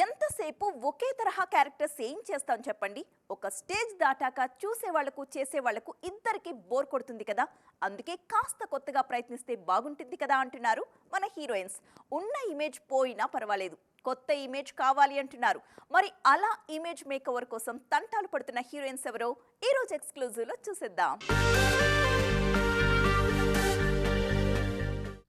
ఎంతసేపు ఒకే తరహా క్యారెక్టర్స్ ఏం చేస్తాం చెప్పండి. ఒక స్టేజ్ దాటాక చూసేవాళ్లకు చేసేవాళ్లకు ఇద్దరికి బోర్ కొడుతుంది కదా. అందుకే కాస్త కొత్తగా ప్రయత్నిస్తే బాగుంటుంది కదా అంటున్నారు మన హీరోయిన్స్. ఉన్న ఇమేజ్ పోయినా పర్వాలేదు, కొత్త ఇమేజ్ కావాలి అంటున్నారు. మరి అలా ఇమేజ్ మేకవర్ కోసం తంటాలు పడుతున్న హీరోయిన్స్ ఎవరో ఈ రోజు ఎక్స్క్లూజివ్ లో చూసేద్దాం.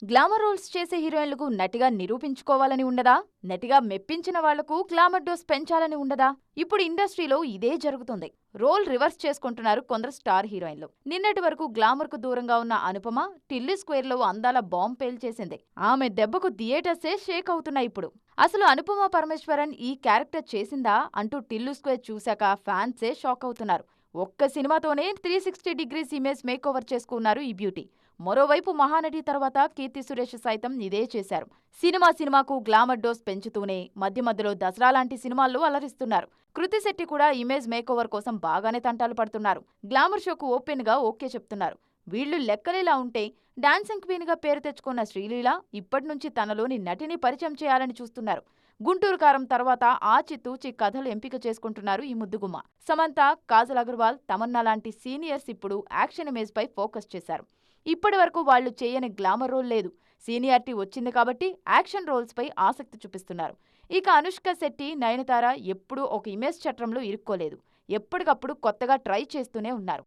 గ్లామర్ రోల్స్ చేసే హీరోయిన్లకు నటిగా నిరూపించుకోవాలని ఉండదా? నటిగా మెప్పించిన వాళ్లకు గ్లామర్ డోస్ పెంచాలని ఉండదా? ఇప్పుడు ఇండస్ట్రీలో ఇదే జరుగుతుంది. రోల్ రివర్స్ చేసుకుంటున్నారు కొందరు స్టార్ హీరోయిన్లు. నిన్నటి వరకు గ్లామర్ కు దూరంగా ఉన్న అనుపమ టిల్లీ స్క్వేర్ లో అందాల బాంబ్ పేల్చేసింది. ఆమె దెబ్బకు థియేటర్సే షేక్ అవుతున్నాయి ఇప్పుడు. అసలు అనుపమ పరమేశ్వరన్ ఈ క్యారెక్టర్ చేసిందా అంటూ టిల్లీ స్క్వేర్ చూశాక ఫ్యాన్సే షాక్ అవుతున్నారు. ఒక్క సినిమాతోనే 360 డిగ్రీస్ ఇమేజ్ మేకోవర్ చేసుకున్నారు ఈ బ్యూటీ. మరోవైపు మహానటి తర్వాత కీర్తి సురేష్ సైతం ఇదే చేశారు. సినిమాకు గ్లామర్ డోస్ పెంచుతూనే మధ్య మధ్యలో దసరా లాంటి సినిమాల్లో అలరిస్తున్నారు. కృతి శెట్టి కూడా ఇమేజ్ మేకోవర్ కోసం బాగానే తంటాలు పడుతున్నారు. గ్లామర్ షోకు ఓపెన్ గా ఓకే చెప్తున్నారు. వీళ్లు లెక్కలేలా ఉంటే డాన్సింగ్ క్వీన్ గా పేరు తెచ్చుకున్న శ్రీలీల ఇప్పటినుంచి తనలోని నటిని పరిచయం చేయాలని చూస్తున్నారు. గుంటూరు కారం తర్వాత ఆచితూచి కథలు ఎంపిక చేసుకుంటున్నారు ఈ ముద్దుగుమ్మ. సమంత, కాజల్ అగర్వాల్, తమన్నా లాంటి సీనియర్స్ ఇప్పుడు యాక్షన్ ఇమేజ్ పై ఫోకస్ చేశారు. ఇప్పటి వరకు వాళ్లు చేయని గ్లామర్ రోల్ లేదు. సీనియారిటీ వచ్చింది కాబట్టి యాక్షన్ రోల్స్ పై ఆసక్తి చూపిస్తున్నారు. ఇక అనుష్క శెట్టి, నయనతార ఎప్పుడూ ఒక ఇమేజ్ చట్రంలో ఇరుక్కోలేదు. ఎప్పటికప్పుడు కొత్తగా ట్రై చేస్తూనే ఉన్నారు.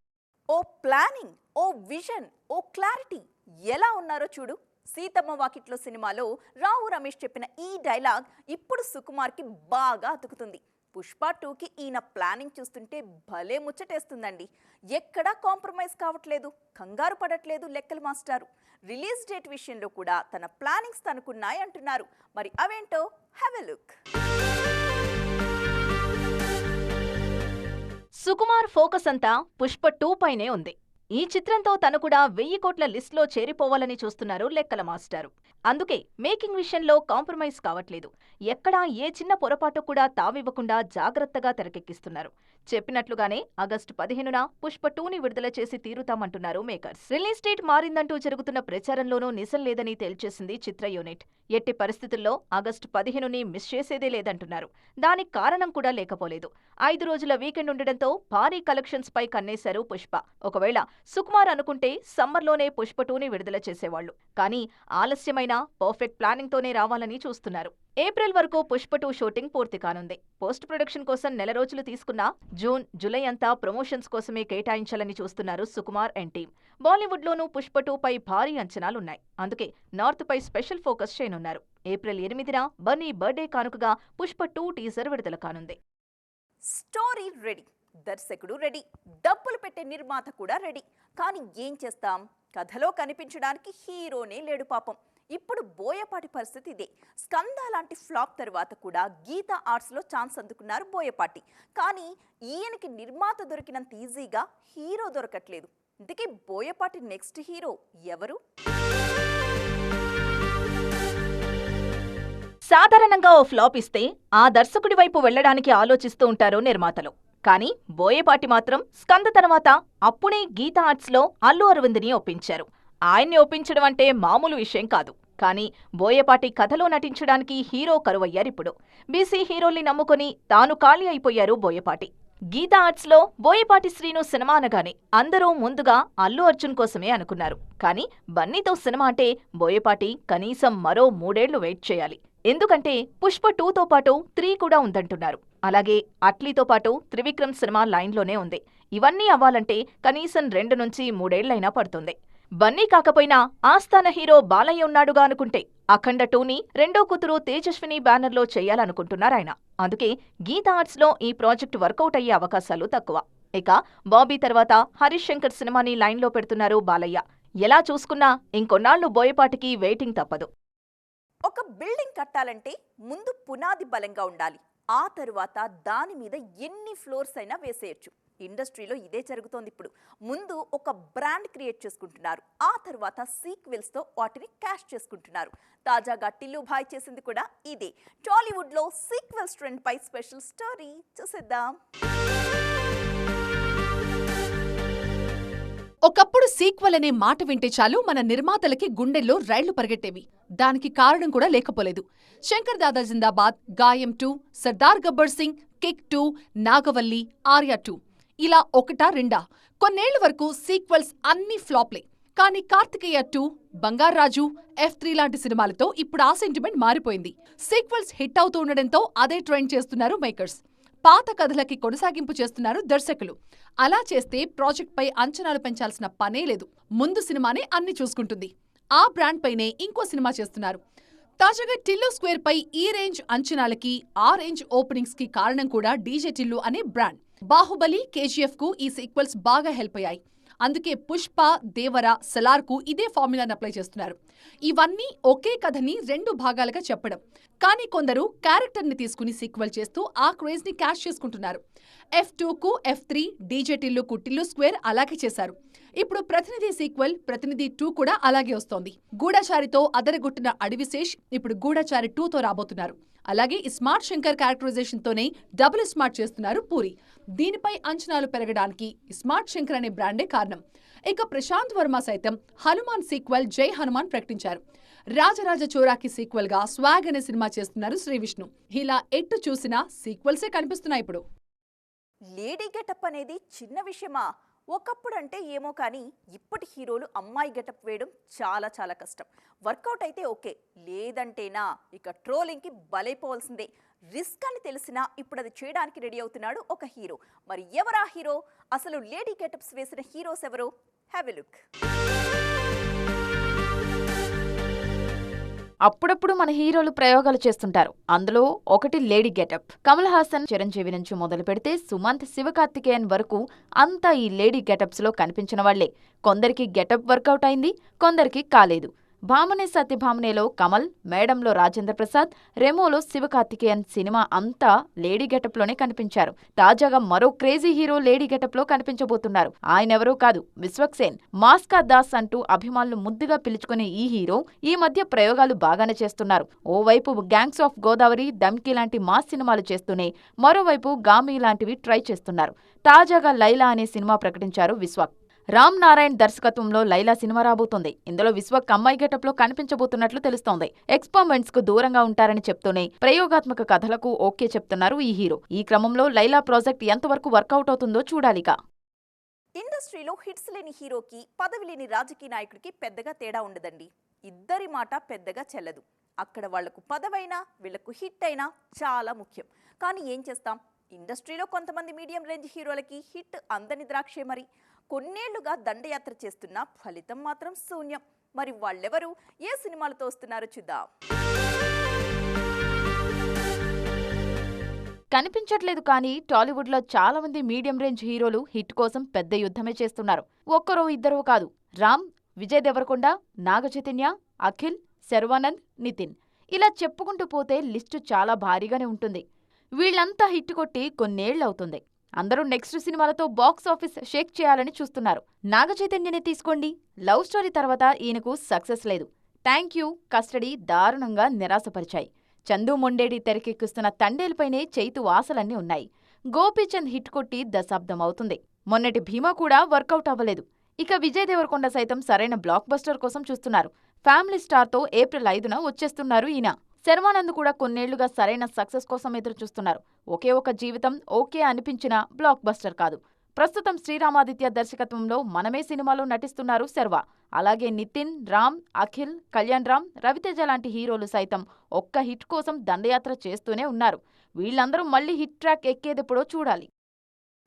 ఓ ప్లానింగ్, ఓ విజన్, ఓ క్లారిటీ. ఎలా ఉన్నారో చూడు. సీతమ్మ వాకిట్లో సినిమాలో రావు రమేష్ చెప్పిన ఈ డైలాగ్ ఇప్పుడు సుకుమార్కి బాగా అతుకుతుంది. పుష్ప 2కి ఈయన ప్లానింగ్ చూస్తుంటే భలే ముచ్చటేస్తుందండి. ఎక్కడా కాంప్రమైజ్ కావట్లేదు, కంగారు పడట్లేదు లెక్కల మాస్టారు. రిలీజ్ డేట్ విషయంలో కూడా తన ప్లానింగ్స్ తనకున్నాయి అంటున్నారు. మరి అవేంటో have a look. Sukumar focus అంతా పుష్ప 2 పైనే ఉంది. ఈ చిత్రంతో తను కూడా 1000 కోట్ల లిస్టులో చేరిపోవాలని చూస్తున్నారు లెక్కల మాస్టారు. అందుకే మేకింగ్ విషయంలో కాంప్రమైజ్ కావట్లేదు. ఎక్కడా ఏ చిన్న పొరపాటు కూడా తావివ్వకుండా జాగ్రత్తగా తెరకెక్కిస్తున్నారు. చెప్పినట్లుగానే ఆగస్టు 15న పుష్ప 2ని విడుదల చేసి తీరుతామంటున్నారు మేకర్స్. రిలీజ్ డేట్ మారిందంటూ జరుగుతున్న ప్రచారంలోనూ నిజం లేదని తేల్చేసింది చిత్ర యూనిట్. ఎట్టి పరిస్థితుల్లో ఆగస్టు 15ని మిస్ చేసేదే లేదంటున్నారు. దానికి కారణం కూడా లేకపోలేదు. 5 రోజుల వీకెండ్ ఉండడంతో భారీ కలెక్షన్స్ పై కన్నేశారు పుష్ప. ఒకవేళ సుకుమార్ అనుకుంటే సమ్మర్లోనే పుష్ప 2ని విడుదల చేసేవాళ్లు. కానీ ఆలస్యమైన పర్ఫెక్ట్ ప్లానింగ్ తోనే రావాలని చూస్తున్నారు. ఏప్రిల్ వరకు పుష్ప 2 షూటింగ్ పూర్తి కానుంది. పోస్ట్ ప్రొడక్షన్ కోసం నెల రోజులు తీసుకున్నా జూన్, జూలై అంతా ప్రమోషన్స్ కోసమే కేటాయించాలని చూస్తున్నారు సుకుమార్ అండ్ టీమ్. బాలీవుడ్ లోనూ పుష్ప 2 పై భారీ అంచనాలున్నాయి. అందుకే నార్త్ పై స్పెషల్ ఫోకస్ చేయనున్నారు. ఏప్రిల్ 8న బన్నీ బర్త్డే కానుకగా పుష్ప 2 టీజర్ విడుదల కానుంది. స్టోరీ రెడీ, దర్శకుడు రెడీ, డబ్బులు పెట్టే నిర్మాత కూడా రెడీ. కానీ ఏం చేస్తాం, కథలో కనిపించడానికి హీరోనే లేడు పాపం. ఇప్పుడు బోయపాటి పరిస్థితి ఇదే. స్కంద లాంటి ఫ్లాప్ తర్వాత కూడా గీతా ఆర్ట్స్లో ఛాన్స్ అందుకున్నారు బోయపాటి. కానీ ఈయనకి నిర్మాత దొరికినంత ఈజీగా హీరో దొరకట్లేదు. ఇంతకీ బోయపాటి నెక్స్ట్ హీరో ఎవరు? సాధారణంగా ఓ ఫ్లాప్ ఇస్తే ఆ దర్శకుడి వైపు వెళ్లడానికి ఆలోచిస్తూ ఉంటారు నిర్మాతలు. కానీ బోయపాటి మాత్రం స్కంద తర్వాత అప్పుడే గీతా ఆర్ట్స్లో అల్లు అరవింద్ని ఒప్పించారు. ఆయన్ని ఒప్పించడం అంటే మామూలు విషయం కాదు. కానీ బోయపాటి కథలో నటించడానికి హీరో కరువయ్యారిప్పుడు. బీసీ హీరోల్ని నమ్ముకుని తాను ఖాళీ అయిపోయారు బోయపాటి. గీతా ఆర్ట్స్లో బోయపాటి శ్రీను సినిమా అనగానే అందరూ ముందుగా అల్లు అర్జున్ కోసమే అనుకున్నారు. కానీ బన్నీతో సినిమా అంటే బోయపాటి కనీసం మరో 3 ఏళ్లు వెయిట్ చేయాలి. ఎందుకంటే పుష్ప 2తో పాటు 3 కూడా ఉందంటున్నారు. అలాగే అట్లీతో పాటు త్రివిక్రమ్ సినిమా లైన్లోనే ఉంది. ఇవన్నీ అవ్వాలంటే కనీసం 2 నుంచి 3 ఏళ్లైనా పడుతుంది. బన్నీ కాకపోయినా ఆస్థాన హీరో బాలయ్య ఉన్నాడుగా అనుకుంటే అఖండ 2ని రెండో కూతురు తేజస్విని బ్యానర్లో చేయాలనుకుంటున్నారాయన. అందుకే గీతా ఆర్ట్స్లో ఈ ప్రాజెక్టు వర్కౌట్ అయ్యే అవకాశాలు తక్కువ. ఇక బాబీ తర్వాత హరీష్ శంకర్ సినిమాని లైన్లో పెడుతున్నారు బాలయ్య. ఎలా చూసుకున్నా ఇంకొన్నాళ్లు బోయపాటికి వెయిటింగ్ తప్పదు. ఒక బిల్డింగ్ కట్టాలంటే ముందు పునాది బలంగా ఉండాలి. ఆ తరువాత దాని మీద ఎన్ని ఫ్లోర్స్ అయినా వేసేయచ్చు. ఇండస్ట్రీలో ఇదే జరుగుతోంది ఇప్పుడు. ముందు ఒక బ్రాండ్ క్రియేట్ చేసుకుంటున్నారు. ఆ తర్వాత సీక్వెల్స్తో వాటిని క్యాష్ చేసుకుంటున్నారు. తాజాగా టిల్లు భాయ్ చేసింది కూడా ఇదే. టాలీవుడ్లో సీక్వెల్స్ ట్రెండ్ పై స్పెషల్ స్టోరీ చూసేద్దాం. ఒకప్పుడు సీక్వెల్ అనే మాట వింటే చాలు మన నిర్మాతలకి గుండెల్లో రైళ్లు పరిగెట్టేవి. దానికి కారణం కూడా లేకపోలేదు. శంకర్ దాదా జిందాబాద్, గాయం 2, సర్దార్ గబ్బర్ సింగ్, కిక్ 2, నాగవల్లి, ఆర్య 2 ఇలా ఒకటా రెండా కొన్నేళ్ల వరకు సీక్వెల్స్ అన్నీ ఫ్లాప్లే. కానీ కార్తికేయ 2, బంగారాజు, F3 లాంటి సినిమాలతో ఇప్పుడు ఆ సెంటిమెంట్ మారిపోయింది. సీక్వెల్స్ హిట్ అవుతూ ఉండడంతో అదే ట్రెండ్ చేస్తున్నారు మేకర్స్. పాత కథలకి కొనసాగింపు చేస్తున్నారు దర్శకులు. అలా చేస్తే ప్రాజెక్ట్పై అంచనాలు పెంచాల్సిన పనే లేదు. ముందు సినిమానే అన్ని చూసుకుంటుంది. ఆ బ్రాండ్ పైనే ఇంకో సినిమా చేస్తున్నారు. తాజాగా టిల్లు స్క్వేర్ పై ఈ రేంజ్ అంచనాలకి, ఆ రేంజ్ ఓపెనింగ్స్ కి కారణం కూడా డీజే టిల్లు అనే బ్రాండ్. బాహుబలి, KGF కు ఈ సీక్వెల్స్ బాగా హెల్ప్ అయ్యాయి. అందుకే పుష్ప, దేవర, సలార్కు ఇదే ఫార్ములాను అప్లై చేస్తున్నారు. ఇవన్నీ ఒకే కథని 2 భాగాలుగా చెప్పడం. కానీ కొందరు క్యారెక్టర్ని తీసుకుని సీక్వెల్ చేస్తూ ఆ క్రేజ్ ని క్యాష్ చేసుకుంటున్నారు. F2కు F3, డీజే టిల్లుకు టిల్లు స్క్వేర్ అలాగే చేశారు. ఇప్పుడు ప్రతినిధి సీక్వెల్ ప్రతినిధి 2 కూడా అలాగే వస్తోంది. గూఢచారితో అదరగొట్టిన అడివిశేష్ ఇప్పుడు గూఢచారి 2తో రాబోతున్నారు. అలాగే ఈ స్మార్ట్ శంకర్ క్యారెక్టరైజేషన్ తోనే డబుల్ స్మార్ట్ చేస్తున్నారు పూరి. దీనిపై అంచనాలు పెరగడానికి స్మార్ట్ శంకర్ అనే బ్రాండే కారణం. ఇక ప్రశాంత్ వర్మ సైతం హనుమాన్ సీక్వెల్ జై హనుమాన్ ప్రకటించారు. రాజరాజ చోరాకి సీక్వెల్ గా స్వాగ్ అనే సినిమా చేస్తున్నారు శ్రీవిష్ణు. ఇలా ఎట్టు చూసినా సీక్వెల్సే కనిపిస్తున్నాయి ఇప్పుడు. లేడీ గెటప్ అనేది చిన్న విషయమా? ఒకప్పుడు అంటే ఏమో కానీ ఇప్పటి హీరోలు అమ్మాయి గెటప్ వేయడం చాలా చాలా కష్టం. వర్కౌట్ అయితే ఓకే, లేదంటేనా ఇక ట్రోలింగ్కి బలైపోవాల్సిందే. రిస్క్ అని తెలిసినా ఇప్పుడు అది చేయడానికి రెడీ అవుతున్నాడు ఒక హీరో. మరి ఎవరా హీరో? అసలు లేడీ గెటప్స్ వేసిన హీరోస్ ఎవరు? Have a look. అప్పుడప్పుడు మన హీరోలు ప్రయోగాలు చేస్తుంటారు. అందులో ఒకటి లేడీ గెటప్. కమల్ హాసన్, చిరంజీవి నుంచి మొదలు పెడితే సుమంత్, శివకార్తికేయన్ వరకు అంతా ఈ లేడీ గెటప్స్ లో కనిపించిన వాళ్లే. కొందరికి గెటప్ వర్కౌట్ అయింది, కొందరికి కాలేదు. భామనే సత్యభామనేలో కమల్, మేడంలో రాజేంద్ర ప్రసాద్, రెమోలో శివకార్తికేయన్ సినిమా అంతా లేడీ గెటప్ లోనే కనిపించారు. తాజాగా మరో క్రేజీ హీరో లేడీ గెటప్ లో కనిపించబోతున్నారు. ఆయనెవరూ కాదు, విశ్వక్సేన్. మాస్కా దాస్ అంటూ అభిమానులు ముద్దుగా పిలుచుకునే ఈ హీరో ఈ మధ్య ప్రయోగాలు బాగానే చేస్తున్నారు. ఓవైపు గ్యాంగ్స్ ఆఫ్ గోదావరి, దమ్కి లాంటి మాస్ సినిమాలు చేస్తూనే మరోవైపు గామి లాంటివి ట్రై చేస్తున్నారు. తాజాగా లైలా అనే సినిమా ప్రకటించారు విశ్వక్. రామ్ నారాయణ్ దర్శకత్వంలో లైలా సినిమా రాబోతోంది. ఇందులో విశ్వక్ అమ్మాయి గెటప్ లో కనిపించబోతున్నట్లు తెలుస్తోంది. ఎక్స్పెరిమెంట్స్ కు దూరంగా ఉంటారని చెప్తూనే ప్రయోగాత్మక కథలకు ఓకే చెప్తున్నారు ఈ హీరో. ఈ క్రమంలో లైలా ప్రాజెక్ట్ ఎంతవరకు వర్కౌట్ అవుతుందో చూడాలిగా. ఇండస్ట్రీలో హిట్స్ లేని హీరోకి, పదవి లేని రాజకీయ నాయకుడికి పెద్దగా తేడా ఉండదండి. ఇద్దరి మాట పెద్దగా చెల్లదు. అక్కడ వాళ్లకు పదవైనా వీళ్లకు హిట్ అయినా చాలా ముఖ్యం. కానీ ఏం చేస్తాం, ఇండస్ట్రీలో కొంతమంది మీడియం రేంజ్ హీరోలకి హిట్ అందని ద్రాక్షే. మరి కొన్నేళ్లుగా దండయాత్ర చేస్తున్నా ఫలితం మాత్రం శూన్యం. మరి వాళ్ళెవరు, ఏ సినిమాలతో వస్తున్నారో చూద్దాం. కనిపించట్లేదు కానీ టాలీవుడ్ లో చాలా మంది మీడియం రేంజ్ హీరోలు హిట్ కోసం పెద్ద యుద్ధమే చేస్తున్నారు. ఒక్కరో ఇద్దరో కాదు. రామ్, విజయ్ దేవరకొండ, నాగ చైతన్య, అఖిల్, శర్వానంద్, నితిన్ ఇలా చెప్పుకుంటూ పోతే లిస్టు చాలా భారీగానే ఉంటుంది. వీళ్లంతా హిట్ కొట్టి కొన్నేళ్లవుతుంది. అందరూ నెక్స్ట్ సినిమాలతో బాక్స్ ఆఫీస్ షేక్ చేయాలని చూస్తున్నారు. నాగ చైతన్యనే తీసుకోండి. లవ్ స్టోరీ తర్వాత ఈయనకు సక్సెస్ లేదు. థ్యాంక్ యూ, కస్టడీ దారుణంగా నిరాశపరిచాయి. చందు మొండేడి తెరకెక్కిస్తున్న తండేల్పైనే చైతు ఆశలన్నీ ఉన్నాయి. గోపీచంద్ హిట్ కొట్టి దశాబ్దం అవుతుంది. మొన్నటి భీమా కూడా వర్కౌట్ అవ్వలేదు. ఇక విజయ్ దేవరకొండ సైతం సరైన బ్లాక్ బస్టర్ కోసం చూస్తున్నారు. ఫ్యామిలీ స్టార్తో ఏప్రిల్ 5న వచ్చేస్తున్నారు ఈయన. శర్వానంద్ కూడా కొన్నేళ్లుగా సరైన సక్సెస్ కోసం ఎదురుచూస్తున్నారు. ఒకే ఒక జీవితం ఓకే అనిపించిన బ్లాక్ బస్టర్ కాదు. ప్రస్తుతం శ్రీరామాదిత్య దర్శకత్వంలో మనమే సినిమాలో నటిస్తున్నారు శర్వ. అలాగే నితిన్, రామ్, అఖిల్, కళ్యాణ్ రామ్, రవితేజ లాంటి హీరోలు సైతం ఒక్క హిట్ కోసం దండయాత్ర చేస్తూనే ఉన్నారు. వీళ్ళందరూ మళ్లీ హిట్ ట్రాక్ ఎక్కేదెప్పుడో చూడాలి.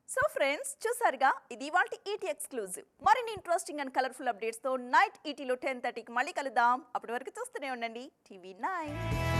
సో ఫ్రెండ్స్, చూసారుగా, ఇది ఇవాల్టి ఈటీ ఎక్స్క్లూజివ్. మరిన్ని ఇంట్రెస్టింగ్ అండ్ కలర్ఫుల్ అప్డేట్స్తో నైట్ ఈటీలో 10:30కి మళ్ళీ కలుద్దాం. అప్పటి వరకు చూస్తూనే ఉండండి TV9.